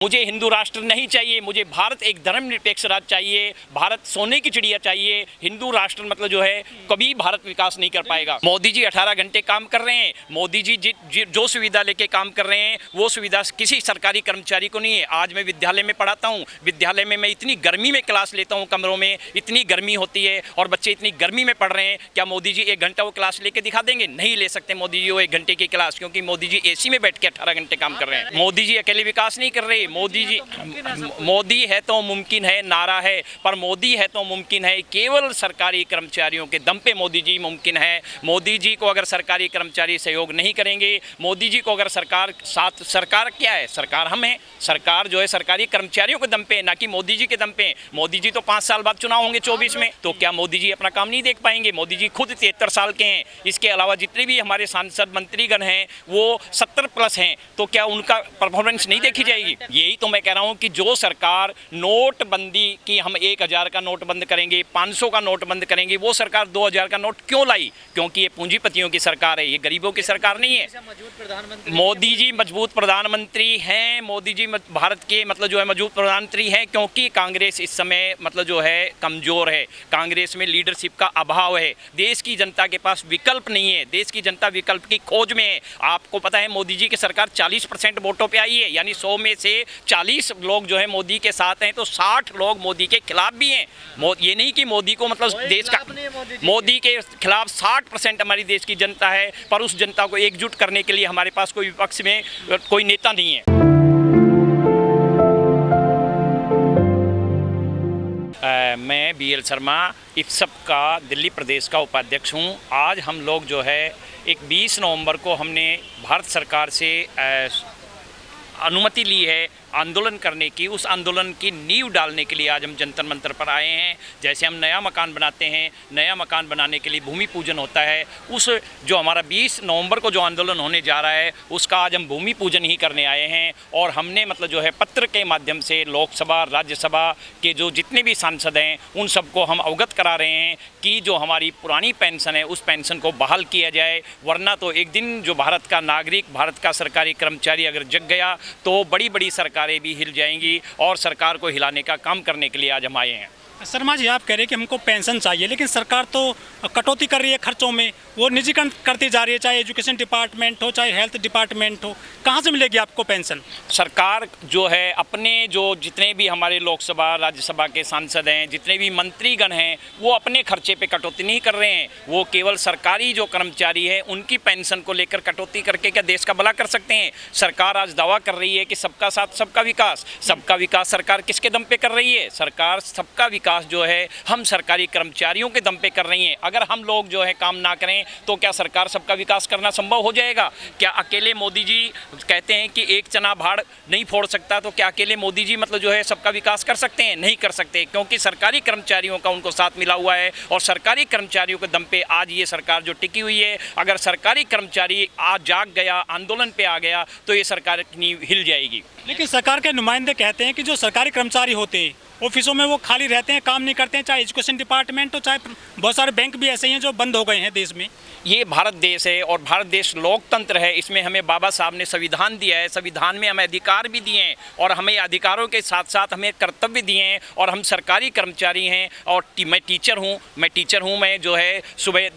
मुझे हिंदू राष्ट्र नहीं चाहिए, मुझे भारत एक धर्मनिरपेक्ष राज्य चाहिए, भारत सोने की चिड़िया चाहिए। हिंदू राष्ट्र मतलब जो है कभी भारत विकास नहीं कर पाएगा। मोदी जी 18 घंटे काम कर रहे हैं। मोदी जी जो सुविधा लेके काम कर रहे हैं वो सुविधा किसी सरकारी कर्मचारी को नहीं है। आज मैं विद्यालय में पढ़ाता हूँ, विद्यालय में मैं इतनी गर्मी में क्लास लेता हूँ, कमरों में इतनी गर्मी होती है और बच्चे इतनी गर्मी में पढ़ रहे हैं। क्या मोदी जी 1 घंटा वो क्लास लेके दिखा देंगे? नहीं ले सकते मोदी जी वो 1 घंटे की क्लास, क्योंकि मोदी जी एसी में बैठ के 18 घंटे काम कर रहे हैं। मोदी जी अकेले विकास नहीं कर रहे। मोदी है तो मुमकिन है नारा है, पर मोदी है तो मुमकिन है केवल सरकारी कर्मचारियों के दम पे मोदी जी मुमकिन है। मोदी जी को अगर सरकारी कर्मचारी सहयोग नहीं करेंगे, मोदी जी को अगर सरकार क्या है? सरकार हम हैं। सरकार जो है सरकारी कर्मचारियों के दम पे, ना कि मोदी जी के दम पे। मोदी जी तो 5 साल बाद चुनाव होंगे 24 में, तो क्या मोदी जी अपना काम नहीं देख पाएंगे? मोदी जी खुद 73 साल के हैं। इसके अलावा जितने भी हमारे सांसद मंत्रीगण हैं वो 70+ हैं, तो क्या उनका परफॉर्मेंस नहीं देखी जाएगी? यही तो मैं कह रहा हूं कि जो सरकार नोटबंदी की, हम 1000 का नोट बंद करेंगे, 500 का नोट बंद करेंगे, वो सरकार 2000 का नोट क्यों लाई? क्योंकि ये पूंजीपतियों की सरकार है, ये गरीबों की सरकार नहीं है। मोदी जी मजबूत प्रधानमंत्री हैं। मोदी जी भारत के मतलब जो है मजबूत प्रधानमंत्री हैं क्योंकि कांग्रेस इस समय मतलब जो है कमजोर है। कांग्रेस में लीडरशिप का अभाव है। देश की जनता के पास विकल्प नहीं है। देश की जनता विकल्प की खोज में है। आपको पता है मोदी जी की सरकार 40% वोटों पे आई है, यानी 100 में से 40 लोग जो है मोदी के साथ हैं, तो 60 लोग मोदी के खिलाफ भी हैं। ये नहीं कि मोदी को मतलब देश का, मोदी के खिलाफ 60% हमारी देश की जनता है, पर उस जनता को एकजुट करने के लिए हमारे पास कोई विपक्ष में कोई नेता नहीं है। मैं BL शर्मा इफ्सप का दिल्ली प्रदेश का उपाध्यक्ष हूं। आज हम लोग जो है एक 20 नवंबर को हमने भारत सरकार से अनुमति ली है आंदोलन करने की। उस आंदोलन की नींव डालने के लिए आज हम जंतर मंतर पर आए हैं। जैसे हम नया मकान बनाते हैं, नया मकान बनाने के लिए भूमि पूजन होता है, उस जो हमारा 20 नवंबर को जो आंदोलन होने जा रहा है उसका आज हम भूमि पूजन ही करने आए हैं। और हमने मतलब जो है पत्र के माध्यम से लोकसभा राज्यसभा के जो जितने भी सांसद हैं उन सबको हम अवगत करा रहे हैं कि जो हमारी पुरानी पेंशन है उस पेंशन को बहाल किया जाए। वरना तो एक दिन जो भारत का नागरिक, भारत का सरकारी कर्मचारी अगर जग गया तो बड़ी बड़ी सरकारें भी हिल जाएंगी, और सरकार को हिलाने का काम करने के लिए आज हम आए हैं। शर्मा जी, आप कह रहे हैं कि हमको पेंशन चाहिए, लेकिन सरकार तो कटौती कर रही है खर्चों में, वो निजीकरण करती जा रही है, चाहे एजुकेशन डिपार्टमेंट हो चाहे हेल्थ डिपार्टमेंट हो। कहाँ से मिलेगी आपको पेंशन? सरकार जो है अपने जो जितने भी हमारे लोकसभा राज्यसभा के सांसद हैं, जितने भी मंत्रीगण हैं, वो अपने खर्चे पे कटौती नहीं कर रहे हैं। वो केवल सरकारी जो कर्मचारी है उनकी पेंशन को लेकर कटौती करके क्या देश का भला कर सकते हैं? सरकार आज दावा कर रही है कि सबका साथ सबका विकास। सबका विकास सरकार किसके दम पे कर रही है? सरकार सबका विकास जो है हम सरकारी कर्मचारियों के दम पे कर रही हैं। अगर हम लोग जो है काम ना करें तो क्या सरकार सबका विकास करना संभव हो जाएगा? क्या अकेले मोदी जी कहते हैं कि एक चना भाड़ नहीं फोड़ सकता, तो क्या अकेले मोदी जी मतलब जो है सबका विकास कर सकते हैं? नहीं कर सकते, क्योंकि सरकारी कर्मचारियों का उनको साथ मिला हुआ है और सरकारी कर्मचारियों के दम पे आज ये सरकार जो टिकी हुई है। अगर सरकारी कर्मचारी आज जाग गया, आंदोलन पे आ गया, तो ये सरकार हिल जाएगी। लेकिन सरकार के नुमाइंदे कहते हैं कि जो सरकारी कर्मचारी होते हैं ऑफिसों में वो खाली रहते हैं, काम नहीं करते हैं, चाहे एजुकेशन डिपार्टमेंट हो, चाहे बहुत सारे बैंक भी ऐसे ही हैं जो बंद हो गए हैं देश में। ये भारत देश है और भारत देश लोकतंत्र है। इसमें हमें बाबा साहब ने संविधान दिया है, संविधान में हमें अधिकार भी दिए हैं और हमें अधिकारों के साथ साथ हमें कर्तव्य दिए हैं। और हम सरकारी कर्मचारी हैं और मैं टीचर हूँ। मैं जो है सुबह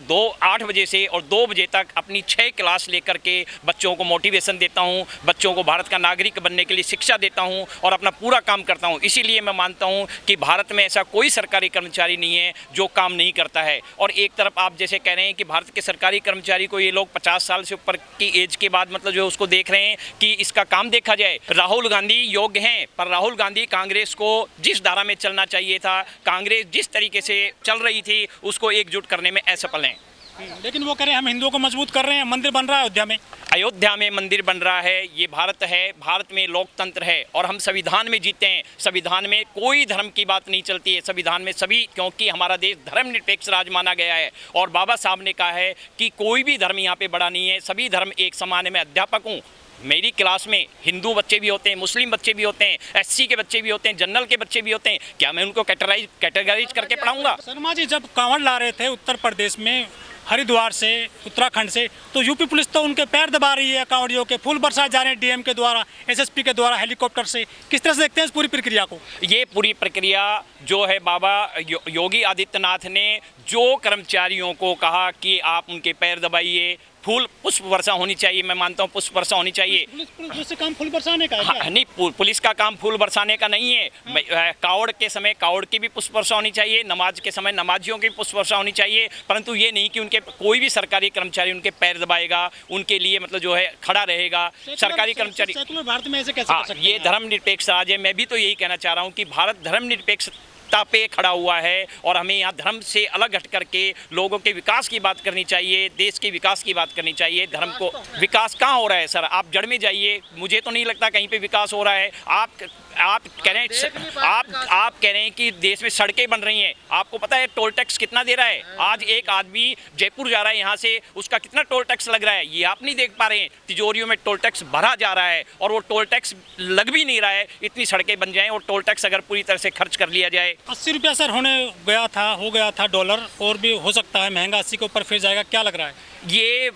8 बजे से और 2 बजे तक अपनी 6 क्लास लेकर के बच्चों को मोटिवेशन देता हूँ, बच्चों को भारत का नागरिक बनने के लिए शिक्षा देता हूँ और अपना पूरा काम करता हूँ। इसीलिए मैं मानता हूँ कि भारत में ऐसा कोई सरकारी कर्मचारी नहीं है जो काम नहीं करता है। और एक तरफ आप जैसे कह रहे हैं कि भारत के सरकारी कर्मचारी को ये लोग 50 साल से ऊपर की एज के बाद मतलब जो उसको देख रहे हैं कि इसका काम देखा जाए। राहुल गांधी योग्य हैं, पर राहुल गांधी कांग्रेस को जिस धारा में चलना चाहिए था, कांग्रेस जिस तरीके से चल रही थी, उसको एकजुट करने में असफल हैं। लेकिन वो कह रहे हैं हम हिंदुओं को मजबूत कर रहे हैं, मंदिर बन रहा है अयोध्या में मंदिर बन रहा है। ये भारत है, भारत में लोकतंत्र है और हम संविधान में जीते हैं। संविधान में कोई धर्म की बात नहीं चलती है। संविधान में सभी, क्योंकि हमारा देश धर्मनिरपेक्ष राज्य माना गया है और बाबा साहब ने कहा है कि कोई भी धर्म यहाँ पे बड़ा नहीं है, सभी धर्म एक समान है। मैं अध्यापक हूँ, मेरी क्लास में हिंदू बच्चे भी होते हैं, मुस्लिम बच्चे भी होते हैं, SC के बच्चे भी होते हैं, जनरल के बच्चे भी होते हैं। क्या मैं उनको कैटेगराइज करके पढ़ाऊंगा? शर्मा जी, जब कांवड़ ला रहे थे उत्तर प्रदेश में हरिद्वार से, उत्तराखंड से, तो यूपी पुलिस तो उनके पैर दबा रही है, कांवड़ियों के फूल बरसाए जा रहे हैं डीएम के द्वारा, एसएसपी के द्वारा, हेलीकॉप्टर से। किस तरह से देखते हैं इस पूरी प्रक्रिया को? ये पूरी प्रक्रिया जो है बाबा योगी आदित्यनाथ ने जो कर्मचारियों को कहा कि आप उनके पैर दबाइए, फूल पुष्प वर्षा होनी चाहिए, मैं मानता हूँ पुष्प वर्षा होनी चाहिए। पुलिस से काम फूल बरसाने का है क्या? नहीं, पुलिस का काम फूल बरसाने का नहीं है। कावड़ के समय कावड़ की भी पुष्प वर्षा होनी चाहिए, नमाज के समय नमाजियों की पुष्प वर्षा होनी चाहिए, परंतु ये नहीं कि उनके कोई भी सरकारी कर्मचारी उनके पैर दबाएगा, उनके लिए मतलब जो है खड़ा रहेगा। सरकारी कर्मचारी भारत में ऐसे कैसे कर सकते हैं? ये धर्मनिरपेक्ष राज्य है। मैं भी तो यही कहना चाह रहा हूँ कि भारत धर्मनिरपेक्ष पे खड़ा हुआ है और हमें यहाँ धर्म से अलग हट करके लोगों के विकास की बात करनी चाहिए, देश के विकास की बात करनी चाहिए। धर्म को विकास कहाँ हो रहा है सर? आप जड़ में जाइए, मुझे तो नहीं लगता कहीं पे विकास हो रहा है। आप कह रहे हैं, आप कह रहे हैं कि देश में सड़कें बन रही हैं। आपको पता है टोल टैक्स कितना दे रहा है? आज एक आदमी जयपुर जा रहा है यहाँ से, उसका कितना टोल टैक्स लग रहा है ये आप नहीं देख पा रहे हैं। तिजोरियों में टोल टैक्स भरा जा रहा है और वो टोल टैक्स लग भी नहीं रहा है। इतनी सड़कें बन जाएं और टोल टैक्स अगर पूरी तरह से खर्च कर लिया जाए। 80 रुपया सर हो गया था डॉलर, और भी हो सकता है महंगा 80 के ऊपर फिर जाएगा, क्या लग रहा है? ये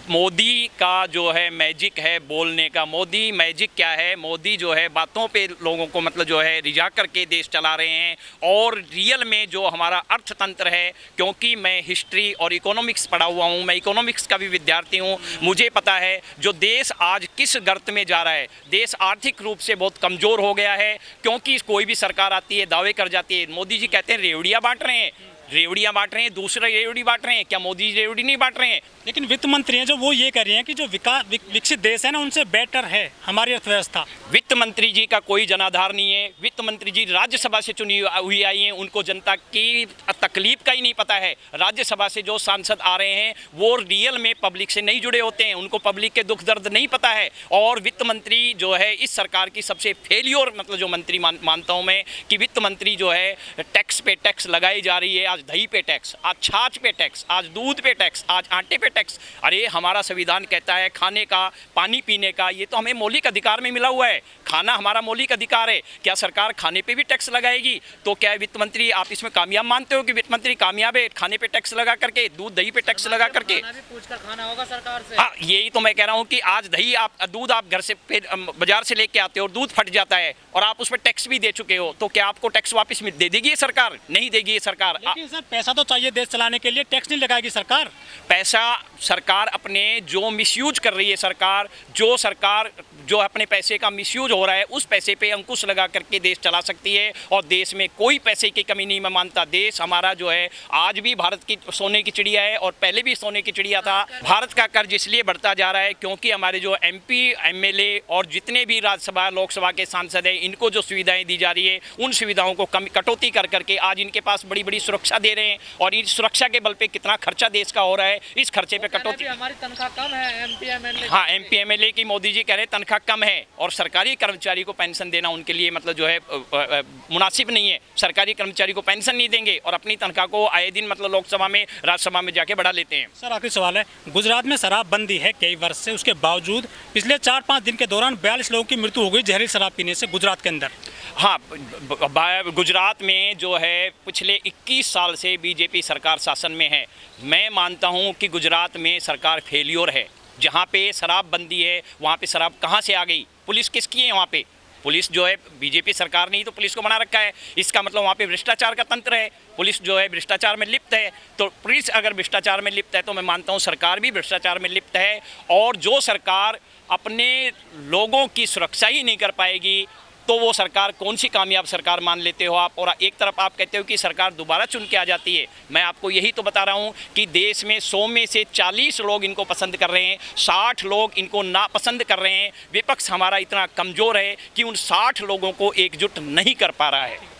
मोदी का जो है मैजिक है बोलने का। मोदी मैजिक क्या है? मोदी जो है बातों पे लोगों को मतलब जो है रिझा करके देश चला रहे हैं, और रियल में जो हमारा अर्थतंत्र है, क्योंकि मैं हिस्ट्री और इकोनॉमिक्स पढ़ा हुआ हूँ, मैं इकोनॉमिक्स का भी विद्यार्थी हूँ, मुझे पता है जो देश आज किस गर्त में जा रहा है। देश आर्थिक रूप से बहुत कमज़ोर हो गया है, क्योंकि कोई भी सरकार आती है दावे कर जाती है। मोदी जी कहते हैं रेवड़ियाँ बांट रहे हैं, रेवड़ियाँ बांट रहे हैं, दूसरा रेवड़ी बांट रहे हैं। क्या मोदी जी रेवड़ी नहीं बांट रहे हैं? लेकिन वित्त मंत्री हैं जो वो ये कह रहे हैं कि जो विकसित देश है ना, उनसे बेटर है हमारी अर्थव्यवस्था। वित्त मंत्री जी का कोई जनाधार नहीं है। वित्त मंत्री जी राज्यसभा से चुनी हुई आई हैं, उनको जनता की तकलीफ का ही नहीं पता है। राज्यसभा से जो सांसद आ रहे हैं वो रियल में पब्लिक से नहीं जुड़े होते हैं, उनको पब्लिक के दुख दर्द नहीं पता है। और वित्त मंत्री जो है इस सरकार की सबसे फेलियर मतलब जो मंत्री मानता हूँ मैं, कि वित्त मंत्री जो है टैक्स पे टैक्स लगाई जा रही है। आज दही पे टैक्स, आज छाछ पे टैक्स, आज दूध पे टैक्स, आज आटे पे टैक्स। अरे हमारा संविधान कहता है खाने का, पानी पीने का, ये तो हमें मौलिक अधिकार में मिला हुआ है। खाना हमारा मौलिक अधिकार है। क्या सरकार खाने पे भी टैक्स लगाएगी? तो क्या वित्त मंत्री आप इसमें कामयाब मानते हो कि वित्त मंत्री कामयाब है खाने पे टैक्स लगा करके, दूध दही पे टैक्स लगा करके? पूछकर खाना होगा सरकार से। हाँ, यही तो मैं कह रहा हूँ कि आज दूध आप घर से बाजार से लेके आते हो और दूध फट जाता है और आप उस पर टैक्स भी दे चुके हो, तो क्या आपको टैक्स वापस दे देगी ये सरकार? नहीं देगी ये सरकार। लेकिन सर पैसा तो चाहिए देश चलाने के लिए, टैक्स नहीं लगाएगी सरकार। पैसा सरकार अपने जो मिसयूज कर रही है, सरकार जो अपने पैसे का मिसयूज हो रहा है उस पैसे पे अंकुश लगा करके देश चला सकती है, और देश में कोई पैसे की कमी नहीं मैं मानता। देश हमारा जो है आज भी भारत की सोने की चिड़िया है और पहले भी सोने की चिड़िया था। भारत का कर्ज इसलिए बढ़ता जा रहा है क्योंकि हमारे जो MP MLA और जितने भी राज्यसभा लोकसभा के सांसद हैं, इनको जो सुविधाएं दी जा रही है उन सुविधाओं को कटौती कर करके आज इनके पास बड़ी बड़ी सुरक्षा दे रहे हैं, और इस सुरक्षा के बल पे कितना खर्चा देश का हो रहा है, इस खर्चे पे कटौती। हमारी तनख्वाह कम है MP MLA। हाँ, MP MLA की मोदी जी कह रहे हैं तनख्वाह कम है, और सरकारी कर्मचारी को पेंशन देना उनके लिए मतलब जो है मुनासिब नहीं है। सरकारी कर्मचारी को पेंशन नहीं देंगे और अपनी तनख्वाह को आए दिन मतलब लोकसभा में राज्यसभा में जाके बढ़ा लेते हैं। सर आखिरी सवाल है, गुजरात में शराब बंदी है कई वर्ष से, उसके बावजूद पिछले 4-5 दिन के दौरान 42 लोगों की मृत्यु हो गई जहरीली शराब पीने से गुजरात के अंदर। हाँ, गुजरात में जो है पिछले 21 साल से बीजेपी सरकार शासन में है। मैं मानता हूँ कि गुजरात में सरकार फेलियर है। जहाँ पे शराब बंदी है वहाँ पे शराब कहाँ से आ गई? पुलिस किसकी है वहाँ पे? पुलिस जो है बीजेपी सरकार ने ही तो पुलिस को बना रखा है। इसका मतलब वहाँ पे भ्रष्टाचार का तंत्र है, पुलिस जो है भ्रष्टाचार में लिप्त है। तो पुलिस अगर भ्रष्टाचार में लिप्त है तो मैं मानता हूँ सरकार भी भ्रष्टाचार में लिप्त है, और जो सरकार अपने लोगों की सुरक्षा ही नहीं कर पाएगी तो वो सरकार कौन सी कामयाब सरकार मान लेते हो आप? और एक तरफ आप कहते हो कि सरकार दोबारा चुन के आ जाती है। मैं आपको यही तो बता रहा हूँ कि देश में 100 में से 40 लोग इनको पसंद कर रहे हैं, 60 लोग इनको नापसंद कर रहे हैं। विपक्ष हमारा इतना कमज़ोर है कि उन 60 लोगों को एकजुट नहीं कर पा रहा है।